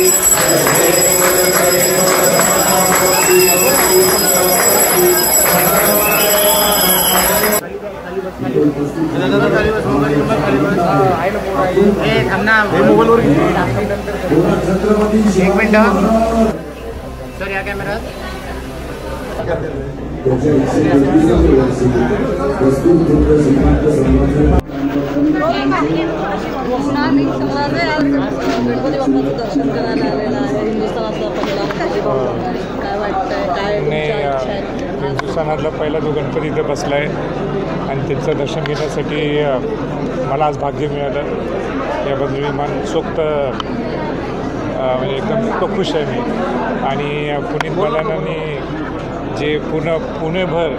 एक minute sir, या कॅमेरात गणपती बाप्पाचं दर्शन करायला आलेलं आहे. हिंदुस्थानातला पहिला काय वाटतंय, काय हिंदुस्थानातला पहिला जो गणपती इथं बसला आहे आणि त्यांचं दर्शन घेण्यासाठी मला आज भाग्य मिळालं. याबद्दल मी मनसोक्त म्हणजे एकदम खूप खुश आहे मी. आणि पुनीत बालांनी जे पुणेभर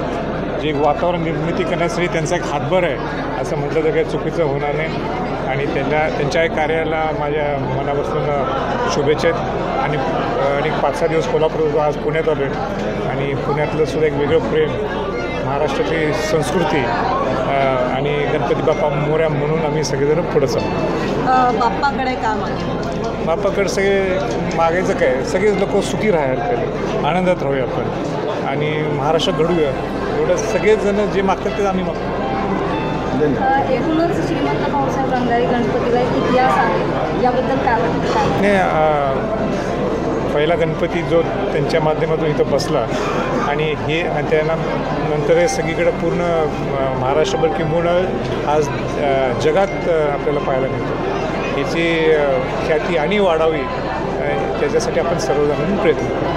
जे वातावरण निर्मिती करण्यासाठी त्यांचा एक हातभार आहे असं म्हटलं तर काही चुकीचं होणार नाही. आणि त्यांच्या कार्याला माझ्या मनापासून शुभेच्छा आहेत. आणि 5-6 दिवस कोल्हापूर, आज पुण्यात आलो आहे. आणि पुण्यातलं सुद्धा एक वेगळं प्रेम, महाराष्ट्राची संस्कृती आणि गणपती बाप्पा मोरया म्हणून आम्ही सगळेजण पुढं चाललो. बाप्पाकडे काम आहे. बाप्पाकडे सगळे मागायचं काय, सगळेच लोक सुखी राहायला पाहिजे, आनंदात राहूया आपण आणि महाराष्ट्रात घडूया. एवढं सगळेच जण जे मागतात ते आम्ही मागतो. एकूणच श्रीमंत भाऊसाहेब रंगारी गणपतीला एक इतिहास आहे, याबद्दल काय वाटतं? नाही, पहिला गणपती जो त्यांच्या माध्यमातून इथं बसला आणि त्यांना नंतर हे सगळीकडे पूर्ण महाराष्ट्रभर किंबहुना आज जगात आपल्याला पाहायला मिळतं. याची ख्याती आणि वाढावी त्याच्यासाठी आपण सर्वजण प्रयत्न करू.